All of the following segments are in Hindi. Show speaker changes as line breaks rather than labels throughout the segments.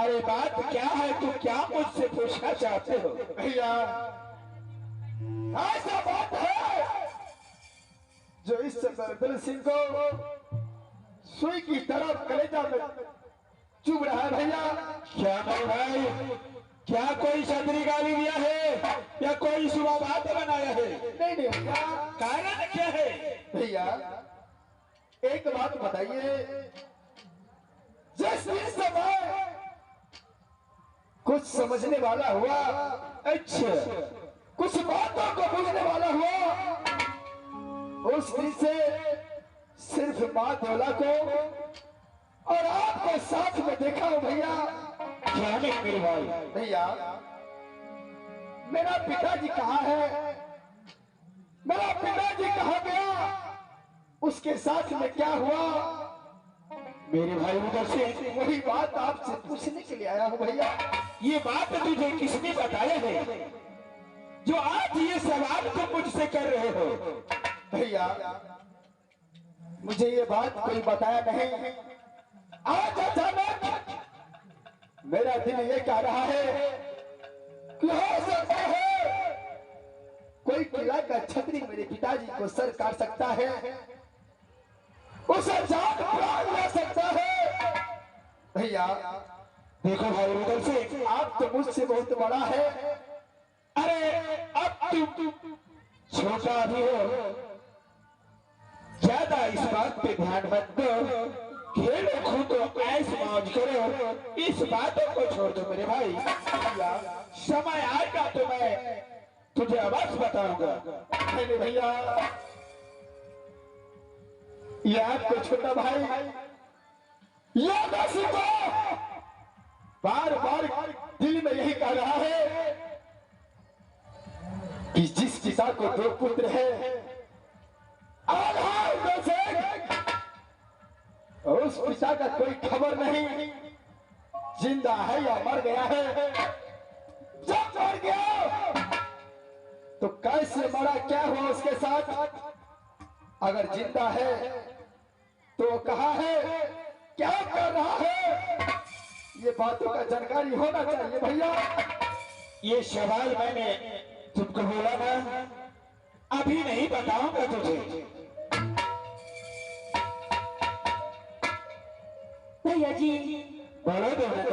अरे बात क्या है, तू क्या मुझसे पूछना चाहते हो?
भैया ऐसा बात है जो इस बलबीर सिंह को सुई की तरह कलेजा में चुभ रहा है। भैया
क्या मेरे भाई, क्या कोई छतरी गाली दिया है या कोई सुबह बात बनाया है?
नहीं नहीं भैया,
कारण क्या है?
भैया एक बात बताइए, जिस समय कुछ समझने वाला हुआ,
अच्छा,
कुछ बातों को बुझने वाला हुआ, उस दिन से सिर्फ माँ दौला को और आपको साथ में देखा हूं। भैया
क्या नहीं मेरे भाई?
भैया मेरा पिताजी कहाँ है, मेरा पिताजी कहाँ गया, उसके साथ में क्या हुआ,
मेरे भाई उधर से
वही बात आपसे पूछने के लिए आया हूं। भैया
ये बात तुझे किसने बताया है जो आज ये सवाल तुम मुझसे कर रहे हो?
भैया मुझे ये बात कोई बताया नहीं, आज अचानक मेरा दिल ये कह रहा है कि हो सकता है कोई किला का छतरी मेरे पिताजी को सर काट सकता है, उसे जान प्राण ले सकता है। भैया
देखो भाई उधर से,
आप तो मुझसे बहुत बड़ा है,
अरे अब तुम छोटा भी हो, ज्यादा इस बात पे ध्यान मत दो, खेलो कूदो ऐश मौज करो, इस बातों को छोड़ दो मेरे भाई। समय आएगा तो मैं तुझे अवश्य बताऊंगा।
नहीं भैया, ये आपको छोटा भाई याद सिखो, बार बार दिल में यही कह रहा है कि जिस पिता को दो पुत्र है, उस पिता का कोई खबर नहीं, जिंदा है या मर गया है। जब मर गया तो कैसे मरा, क्या हुआ उसके साथ, अगर जिंदा है तो कहाँ है, क्या कर रहा है, ये बातों का जानकारी होना चाहिए। भैया
ये सवाल मैंने तुमको बोला ना, अभी नहीं बताऊंगा तुझे।
भैया जी
बोलो दोनों,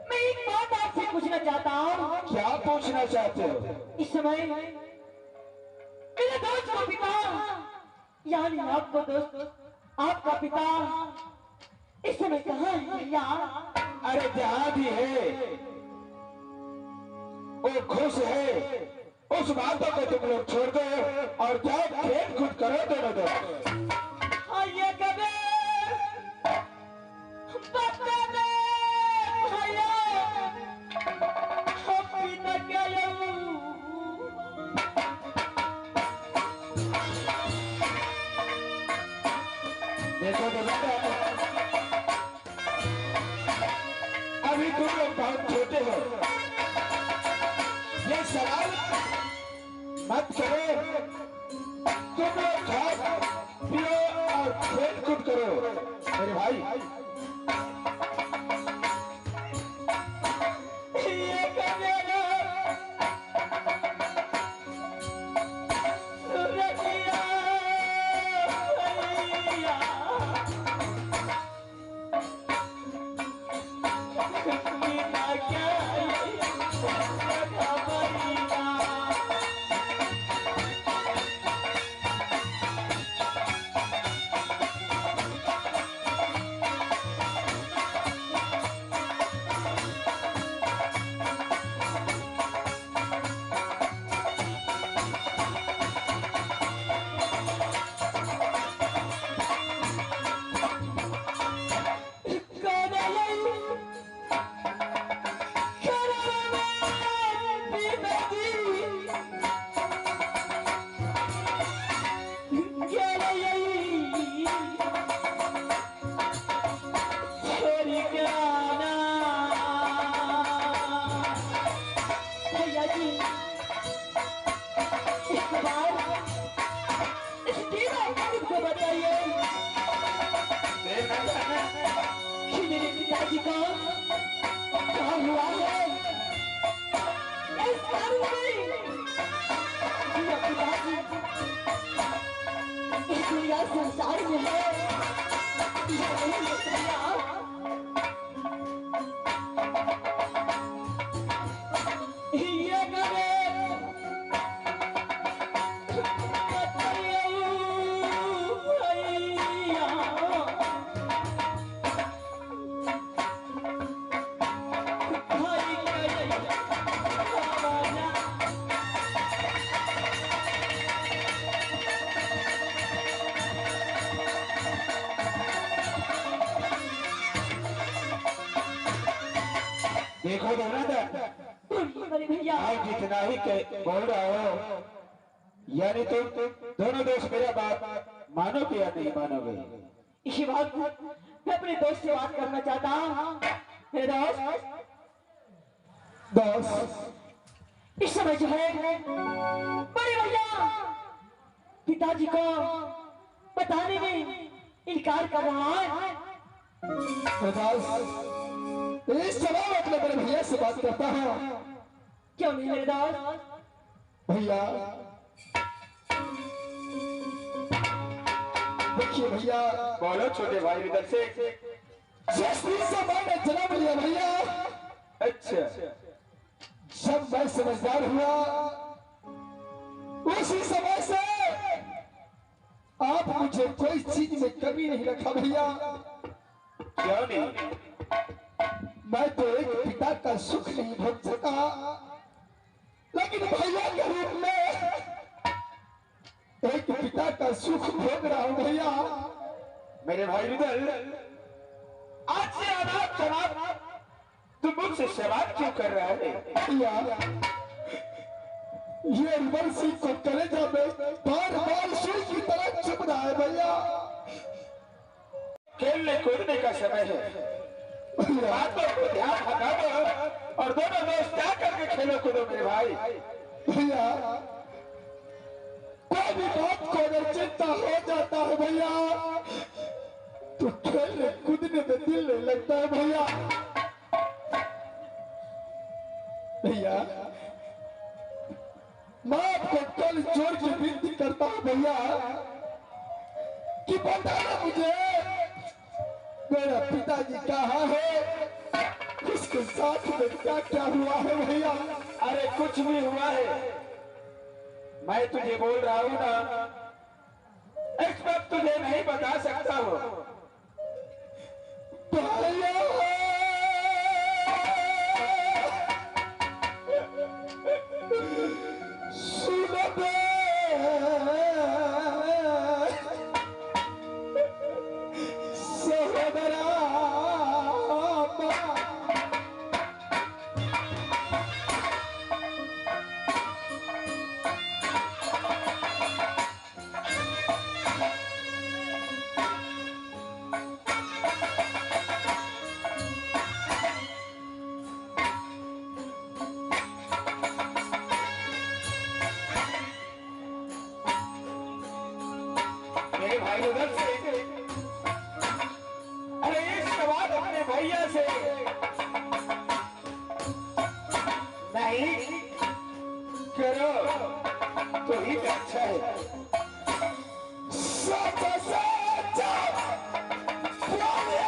मैं एक बात आपसे पूछना चाहता हूँ।
क्या पूछना चाहते हो?
इस समय मेरे दोस्त का पिता, यानी आपको दोस्त, आपका पिता इस समय कहाँ है भैया?
अरे जहां भी है वो खुश है, उस बातों को तुम लोग छोड़ दो और जाओ खेल कूद करो दोनों दोस्त।
ये कबे बता दे भैया, हम पिता क्या
देखो दोनों, अभी तुम लोग बहुत छोटे हो, ये सवाल मत करो, तुम लोग खाओ पियो और खेल कूद करो मेरे भाई।
ये कबे रखिया भैया, पिता क्या पिताजी को क्या हुआ है इस कारण में मेरा पिताजी इस दुनिया संसार में है ये नहीं बताया ये करे
देखो धनाधन,
अरे भैया
आप जितना ही बोल रहा हो, यानी तुम दोनों दोस्त मेरा बात मानोगे या नहीं मानोगे?
इसी बात मैं अपने दोस्त से बात करना चाहता हूँ। मेरे दोस्त इस समय जो है बड़े भैया पिताजी को बताने में इनकार कर रहा है।
इस समय मैं अपने बड़े भैया से बात करता हूँ।
क्यों नहीं मेरे दोस्त?
भैया देखिए भैया,
बोलो छोटे भाई इधर से।
जिस दिन से मैंने जन्म लिया भैया,
अच्छा,
जब मैं समझदार हुआ उसी समय से आप मुझे कोई चीज में कमी नहीं रखा भैया।
क्यों नहीं?
मैं तो एक पिता का सुख नहीं भोग सका, लेकिन भैया के रूप में एक पिता का सुख भोग रहा हूं भैया।
मेरे भाई इधर, आज से आदाब जनाब, तुम मुझसे सवाल क्यों कर रहा है?
भैया ये रिवर्सी को कलेजा में बार बार सुई की तरह चुभ रहा है भैया।
खेलने कूदने का समय है, बातों को ध्यान हटा दो और दोनों दोस्त क्या करके खेलो कूदो मेरे भाई।
भैया कोई भी बात को अगर चिंता हो जाता है भैया तो खेलने कूदने में दिल नहीं लगता है भैया। भैया मैं आपको कल जोर की विनती करता हूं भैया कि बताना मुझे मेरा पिताजी कहाँ है, उसके साथ में क्या क्या हुआ है भैया।
अरे कुछ भी हुआ है, मैं तुझे बोल रहा हूं ना, इस वक्त तुझे नहीं बता सकता हूं।
भैया सुनो बे, सहोदरा
मेरे भाई उधर से, अरे ये सवाल अपने भैया से नहीं करो तो ही अच्छा है।
सबसे अच्छा भैया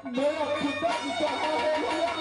मेरा पिताजी कहाँ है भैया?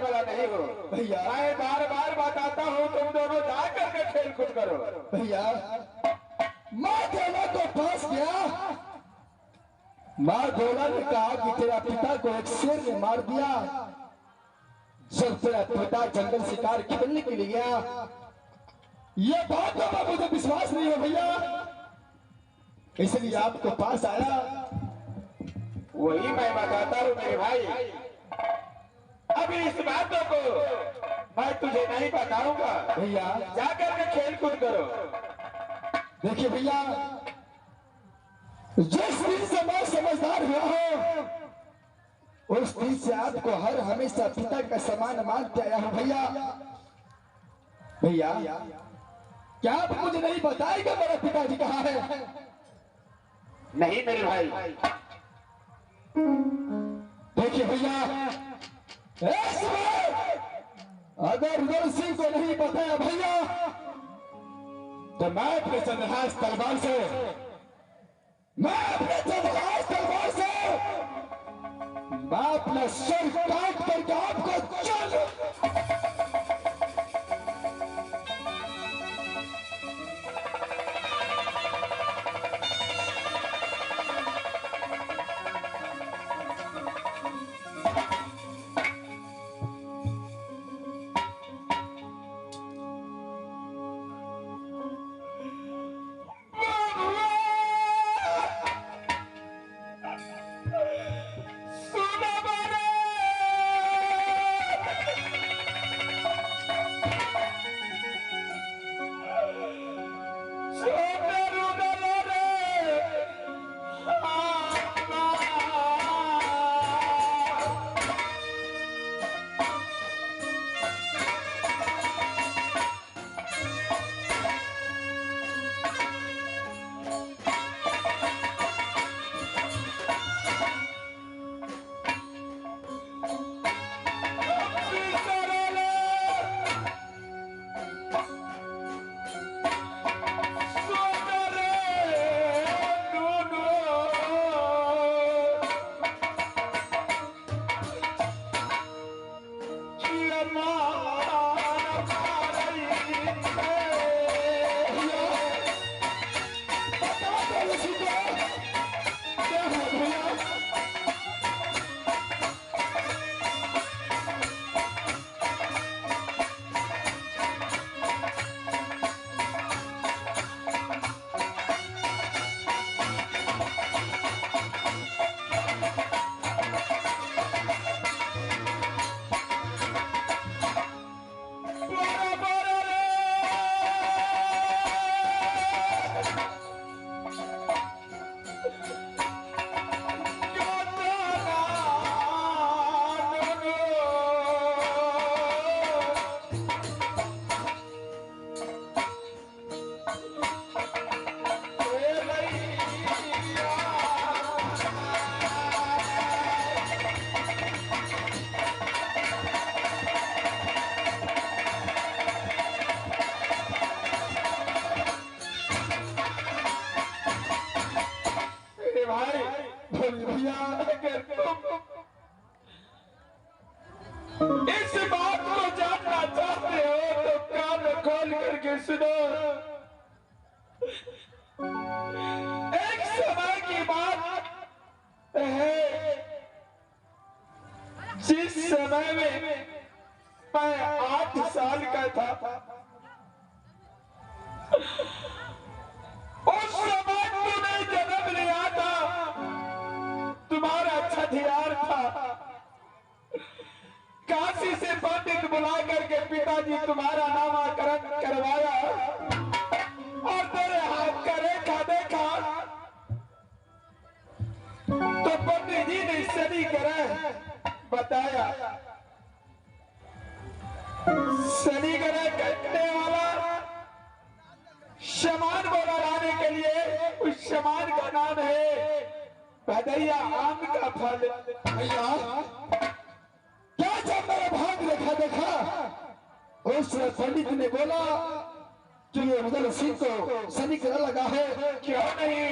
मानने वाला नहीं हो
भैया।
मैं बार बार बताता हूँ तुम दोनों जा करके खेल कूद करो।
भैया माँ दौला को पास गया, माँ दौला ने कहा कि तेरा पिता को एक शेर ने मार दिया। जब तेरा पिता जंगल शिकार खेलने के लिए गया, ये बात तो मुझे विश्वास नहीं हो भैया, इसलिए आपको पास आया।
वही मैं बताता हूँ मेरे भाई, अभी इस बातों को मैं तुझे नहीं बताऊंगा।
भैया
जाकर के खेल कूद करो।
देखिए भैया, जिस दिन से मैं समझदार हुआ हूं, उस दिन से आपको हर हमेशा पिता का समान मानते आया हूं। भैया भैया क्या आप मुझे नहीं बताएगा मेरा पिताजी कहाँ है?
नहीं मेरे भाई।
देखिए भैया, इस बार अगर उदय सिंह को नहीं बताया भैया, तो मैं अपने चंद्रहास तलवार से, मैं अपना सर काट करके आपको चल।
इस बात को जानना चाहते हो तो कान खोल करके सुनो। एक समय की बात है, जिस समय में मैं 8 साल का था, उस समय तूने जन्म लिया था, तुम्हारा छठियार था। काशी से पंडित बुला करके पिताजी तुम्हारा नामाकरण करवाया और तेरे हाथ का रेखा देखा तो पंडित जी ने शनि ग्रह बताया। शनि ग्रह कटने वाला शमान बोला लाने के लिए, उस शमान का नाम है भदैया आम का फल।
भैया क्या जब मेरा भाग रेखा देखा, उस पंडित ने बोला कि ये उदय सिंह को शनि ग्रह लगा है।
क्यों नहीं,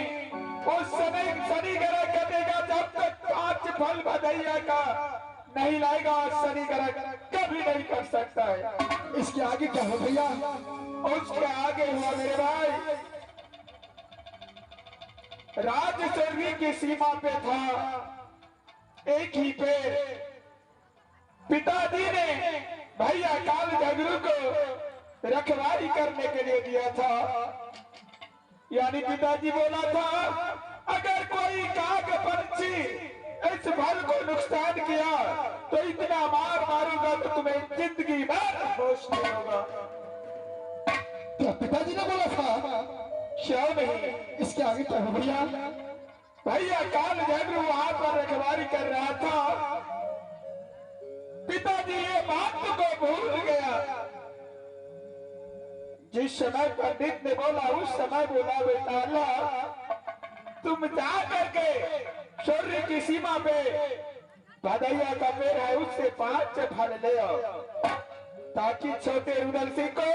उस समय शनि ग्रह कटेगा जब तक 5 फल भदैया का नहीं लाएगा और शनि ग्रह कभी नहीं कर सकता है।
इसके आगे क्या हो भैया?
उसके आगे हुआ मेरे भाई, राजस्वर्गी की सीमा पे था एक ही पेड़। पिताजी ने भैया काल झगड़ू को रखवाली करने के लिए दिया था। यानी पिताजी बोला था, अगर कोई काग पंछी इस फल को नुकसान किया तो इतना मार मारूंगा तो तुम्हें जिंदगी भर होश नहीं होगा।
क्या पिताजी ने बोला था?
क्यों नहीं?
इसके आगे क्या हो भैया?
भैया काल झगड़ू वहां पर रखवाली कर रहा था। पिताजी ये बात को भूल गया। जिस समय पंडित ने बोला उस समय बोला, बेटा तुम जा करके सूर्य की सीमा पे भदैया का पेड़ है उससे 5 फल ले आओ, ताकि छोटे रुदल सिंह को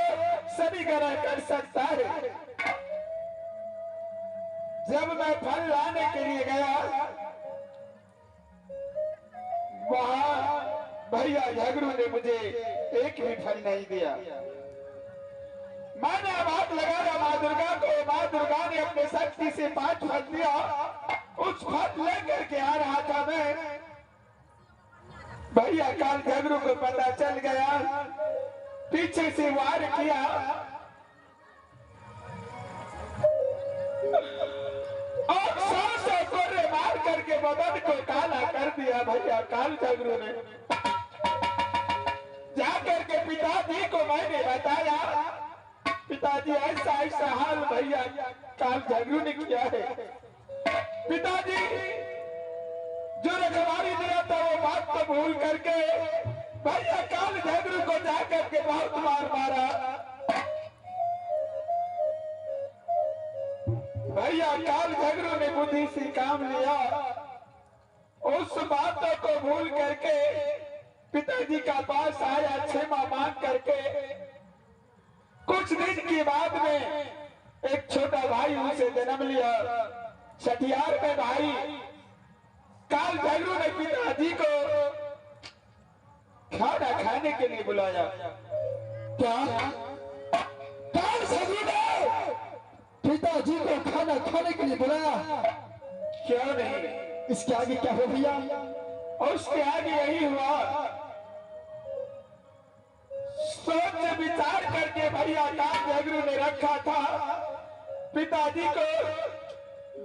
सभी ग्रह कर सकता है। जब मैं फल लाने के लिए गया, वहां भैया झगड़ू ने मुझे एक भी फल नहीं दिया। मैंने आवाज लगाया माँ दुर्गा को, माँ दुर्गा ने अपने शक्ति से 5 फल दिया। उस फल लेकर के आ रहा था मैं, भैया काल झगड़ू को पता चल गया, पीछे से वार किया और 100 कोरे मार करके बदन को काला कर दिया। भैया काल झगड़ू ने जाकर के पिताजी को मैंने बताया, पिताजी ऐसा ऐसा हाल भैया काल झगड़ू ने किया है। पिताजी जो रखवाली दिया था वो बात को भूल करके भैया काल झगड़ू को जाकर के बहुत मार मारा। भैया काल झगड़ू ने बुद्धि से काम लिया। उस बातों को भूल करके पिताजी का पास आया क्षमा मांग करके। कुछ दिन के बाद में एक छोटा भाई उसे जन्म लिया। छठियार में भाई काल झगड़ू ने पिताजी को खाना खाने के लिए बुलाया।
क्या काल झगड़ू ने पिताजी को खाना खाने के लिए बुलाया?
क्यों नहीं?
इसके आगे क्या हो भैया?
और उसके आगे यही हुआ, सोच विचार करके भैया काल झगड़ू ने रखा था पिताजी को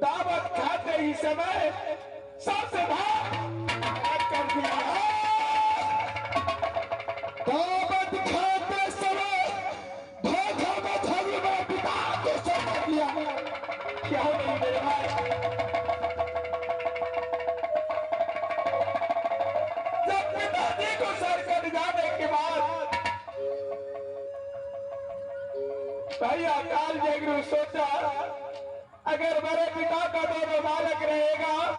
दावत खाते ही समय सबसे भाग कर दिया।
दावत खाते समय धोखा में झगड़ू ने पिता को सौंप दिया।
क्या नहीं मेरे भाई? जब पिताजी को सर कट जाने के बाद भैया काल झगड़ू सोचा, अगर मेरे पिता का दोनों बालक रहेगा